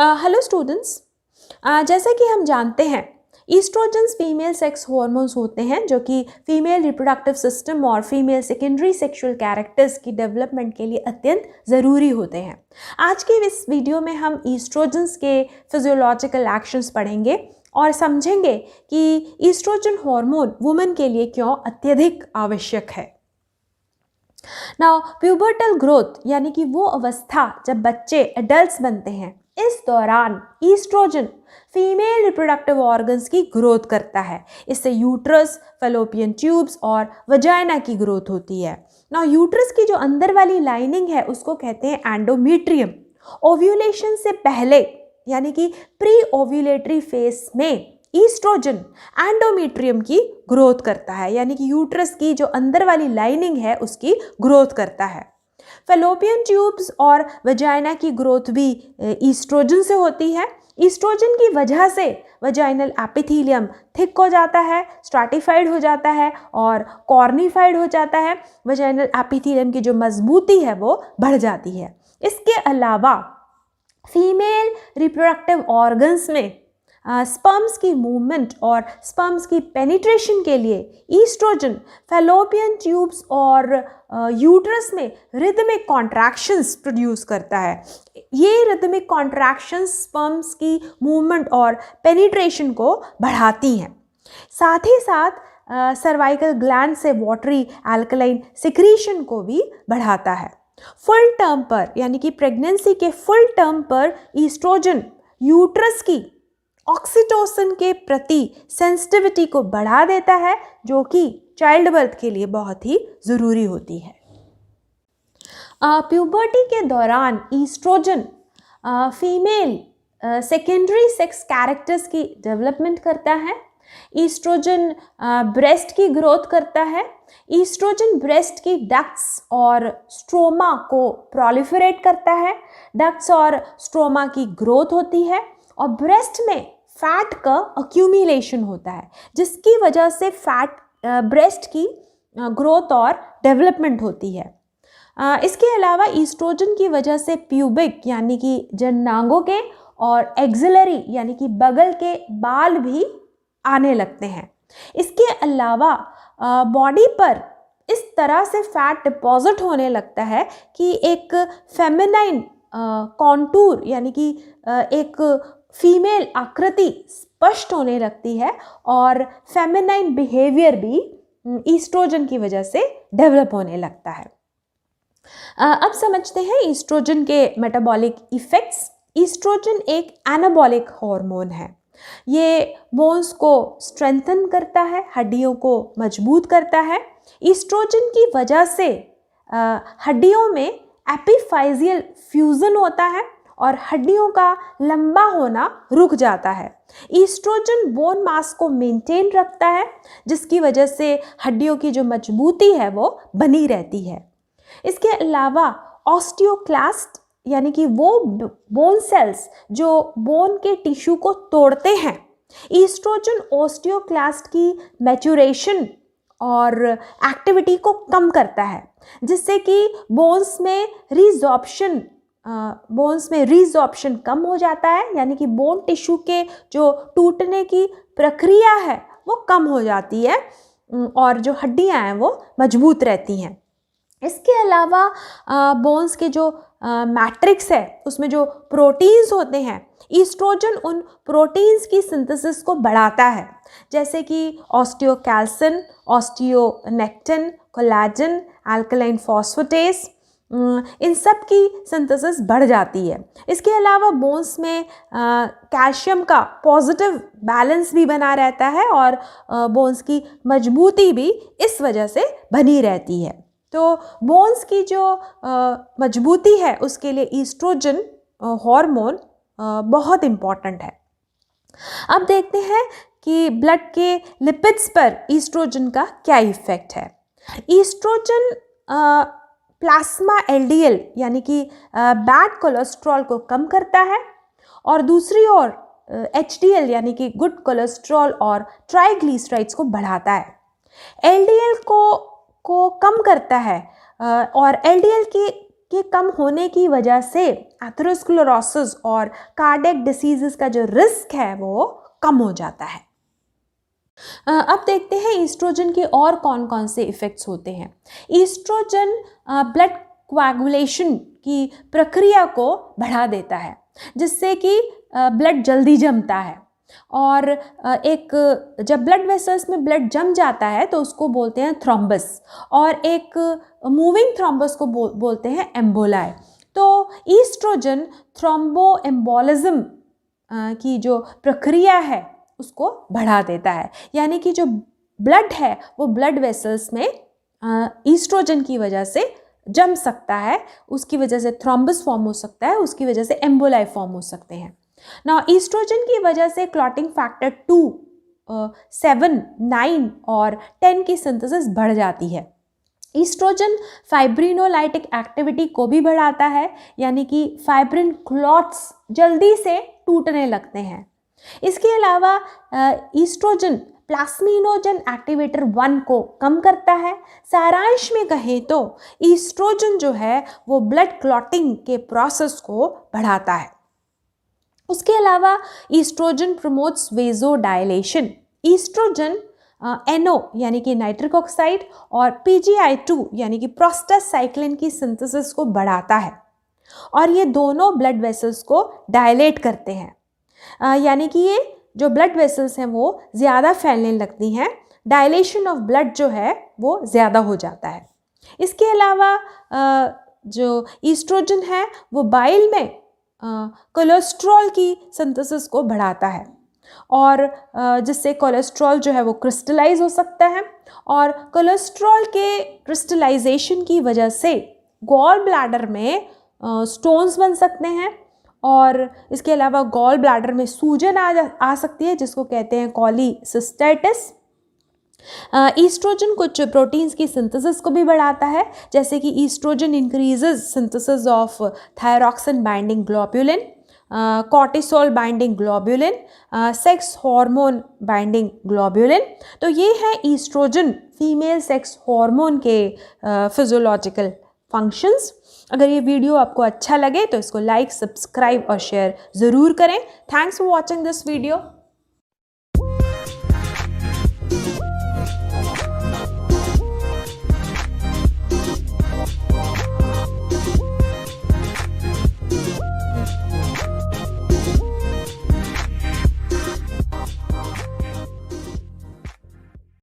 Hello students. जैसा कि हम जानते हैं ईस्ट्रोजन्स फीमेल सेक्स हार्मोन्स होते हैं जो कि फीमेल रिप्रोडक्टिव सिस्टम और फीमेल सेकेंडरी सेक्सुअल कैरेक्टर्स की डेवलपमेंट के लिए अत्यंत ज़रूरी होते हैं। आज के इस वीडियो में हम ईस्ट्रोजन्स के फिजियोलॉजिकल एक्शंस पढ़ेंगे और समझेंगे कि ईस्ट्रोजन हार्मोन वुमेन के लिए क्यों अत्यधिक आवश्यक है। नाउ प्यूबर्टल ग्रोथ यानी कि वो अवस्था जब बच्चे एडल्ट्स बनते हैं, इस दौरान ईस्ट्रोजन फीमेल रिप्रोडक्टिव ऑर्गन्स की ग्रोथ करता है। इससे यूट्रस, फैलोपियन ट्यूब्स और वजाइना की ग्रोथ होती है। नाउ यूट्रस की जो अंदर वाली लाइनिंग है उसको कहते हैं एंडोमेट्रियम। ओव्यूलेशन से पहले यानी कि प्री ओव्यूलेटरी फेज में ईस्ट्रोजन एंडोमेट्रियम की ग्रोथ करता है, यानी कि यूट्रस की जो अंदर वाली लाइनिंग है उसकी ग्रोथ करता है। फैलोपियन ट्यूब्स और वजाइना की ग्रोथ भी ईस्ट्रोजन से होती है। ईस्ट्रोजन की वजह से वजाइनल एपिथेलियम थिक हो जाता है, स्ट्रैटिफाइड हो जाता है और कॉर्निफाइड हो जाता है। वजाइनल एपिथेलियम की जो मजबूती है वो बढ़ जाती है। इसके अलावा फीमेल रिप्रोडक्टिव ऑर्गन्स में स्पर्म्स की मूवमेंट और स्पर्म्स की पेनिट्रेशन के लिए ईस्ट्रोजन फैलोपियन ट्यूब्स और यूट्रस में रिदमिक कॉन्ट्रैक्शंस प्रोड्यूस करता है। ये रिदमिक कॉन्ट्रैक्शंस स्पर्म्स की मूवमेंट और पेनिट्रेशन को बढ़ाती हैं। साथ ही साथ सर्वाइकल ग्लैंड से वाटरी अल्कलाइन सिक्रीशन को भी बढ़ाता है। फुल टर्म पर यानी कि प्रेगनेंसी के फुल टर्म पर ईस्ट्रोजन यूट्रस की ऑक्सीटोसिन के प्रति सेंसिटिविटी को बढ़ा देता है, जो कि चाइल्ड बर्थ के लिए बहुत ही ज़रूरी होती है। प्यूबर्टी के दौरान oestrogen female secondary sex characters की डेवलपमेंट करता है। ईस्ट्रोजन ब्रेस्ट की ग्रोथ करता है। ईस्ट्रोजन ब्रेस्ट की डक्ट्स और स्ट्रोमा को प्रोलिफरेट करता है। डक्ट्स और स्ट्रोमा की ग्रोथ होती है और ब्रेस्ट में फैट का अक्यूमुलेशन होता है, जिसकी वजह से फैट ब्रेस्ट की ग्रोथ और डेवलपमेंट होती है। इसके अलावा ईस्ट्रोजन की वजह से प्यूबिक यानी कि जननांगों के और एक्सिलरी यानी कि बगल के बाल भी आने लगते हैं। इसके अलावा बॉडी पर इस तरह से फैट डिपॉजिट होने लगता है कि एक फेमिनाइन कॉन्टूर यानी कि एक फीमेल आकृति स्पष्ट होने लगती है और फेमिनाइन बिहेवियर भी ईस्ट्रोजन की वजह से डेवलप होने लगता है। अब समझते हैं ईस्ट्रोजन के मेटाबॉलिक इफ़ेक्ट्स। ईस्ट्रोजन एक एनाबॉलिक हार्मोन है। ये बोन्स को स्ट्रेंथन करता है, हड्डियों को मजबूत करता है। ईस्ट्रोजन की वजह से हड्डियों में एपिफाइजियल फ्यूजन होता है और हड्डियों का लंबा होना रुक जाता है। ईस्ट्रोजन बोन मास को मेंटेन रखता है, जिसकी वजह से हड्डियों की जो मजबूती है वो बनी रहती है। इसके अलावा ऑस्टियोक्लास्ट यानी कि वो बोन सेल्स जो बोन के टिश्यू को तोड़ते हैं, ईस्ट्रोजन ऑस्टियोक्लास्ट की मैच्योरेशन और एक्टिविटी को कम करता है, जिससे कि बोन्स में रीजॉर्प्शन कम हो जाता है, यानी कि बोन टिश्यू के जो टूटने की प्रक्रिया है वो कम हो जाती है और जो हड्डियां हैं वो मजबूत रहती हैं। इसके अलावा बोन्स के जो मैट्रिक्स है उसमें जो प्रोटीन्स होते हैं, ईस्ट्रोजन उन प्रोटीन्स की सिंथेसिस को बढ़ाता है, जैसे कि ऑस्टियोकैल्सिन, ऑस्टियोनेक्टिन, कोलेजन, अल्कलाइन फॉस्फेटेस, इन सब की सिंथेसिस बढ़ जाती है। इसके अलावा बोन्स में कैल्शियम का पॉजिटिव बैलेंस भी बना रहता है और बोन्स की मजबूती भी इस वजह से बनी रहती है। तो बोन्स की जो मजबूती है उसके लिए ईस्ट्रोजन हार्मोन बहुत इम्पॉर्टेंट है। अब देखते हैं कि ब्लड के लिपिड्स पर ईस्ट्रोजन का क्या इफ़ेक्ट है। ईस्ट्रोजन प्लाज्मा एलडीएल यानी कि बैड कोलेस्ट्रॉल को कम करता है और दूसरी ओर एचडीएल यानी कि गुड कोलेस्ट्रॉल और ट्राइग्लिसराइड्स को बढ़ाता है। एलडीएल को कम करता है और एलडीएल की के कम होने की वजह से एथेरोस्क्लेरोसिस और कार्डियक डिसीजेस का जो रिस्क है वो कम हो जाता है। अब देखते हैं ईस्ट्रोजन के और कौन कौन से इफ़ेक्ट्स होते हैं। ईस्ट्रोजन ब्लड कोएगुलेशन की प्रक्रिया को बढ़ा देता है, जिससे कि ब्लड जल्दी जमता है। और जब ब्लड वेसल्स में ब्लड जम जाता है तो उसको बोलते हैं थ्रोम्बस, और एक मूविंग थ्रोम्बस को बोलते हैं एम्बोलाई। तो ईस्ट्रोजन थ्रोम्बो एम्बोलिज्म की जो प्रक्रिया है उसको बढ़ा देता है, यानी कि जो ब्लड है वो ब्लड वेसल्स में ईस्ट्रोजन की वजह से जम सकता है, उसकी वजह से थ्रोम्बस फॉर्म हो सकता है, उसकी वजह से एम्बोलाई फॉर्म हो सकते हैं। ना ईस्ट्रोजन की वजह से क्लॉटिंग फैक्टर 2, 7, 9 और 10 की सिंथेसिस बढ़ जाती है। ईस्ट्रोजन फाइब्रिनोलाइटिक एक्टिविटी को भी बढ़ाता है, यानी कि फाइब्रिन क्लॉट्स जल्दी से टूटने लगते हैं। इसके अलावा ईस्ट्रोजन प्लास्मिनोजन एक्टिवेटर 1 को कम करता है। सारांश में कहें तो ईस्ट्रोजन जो है वो ब्लड क्लॉटिंग के प्रोसेस को बढ़ाता है। उसके अलावा oestrogen promotes vasodilation. Oestrogen NO यानी कि नाइट्रिक ऑक्साइड और PGI2 यानी कि प्रोस्टासाइक्लिन की सिंथेसिस को बढ़ाता है, और ये दोनों ब्लड वेसल्स को डायलेट करते हैं, यानी कि ये जो ब्लड वेसल्स हैं वो ज़्यादा फैलने लगती हैं, डायलेशन ऑफ ब्लड जो है वो ज़्यादा हो जाता है। इसके अलावा जो ईस्ट्रोजन है वो बाइल में कोलेस्ट्रॉल की सिंथेसिस को बढ़ाता है, और जिससे कोलेस्ट्रॉल जो है वो क्रिस्टलाइज हो सकता है, और कोलेस्ट्रॉल के क्रिस्टलाइजेशन की वजह से गॉल ब्लैडर में स्टोन्स बन सकते हैं, और इसके अलावा गॉल ब्लैडर में सूजन आ सकती है, जिसको कहते हैं कॉलीसिस्टाइटिस। ईस्ट्रोजन कुछ प्रोटीन्स की सिंथेसिस को भी बढ़ाता है, जैसे कि oestrogen increases synthesis of thyroxine binding globulin, cortisol binding globulin, sex hormone binding globulin. तो ये है ईस्ट्रोजन फीमेल सेक्स हार्मोन के फिजियोलॉजिकल फंक्शंस। अगर ये वीडियो आपको अच्छा लगे तो इसको लाइक, सब्सक्राइब और शेयर ज़रूर करें। Thanks for watching this video.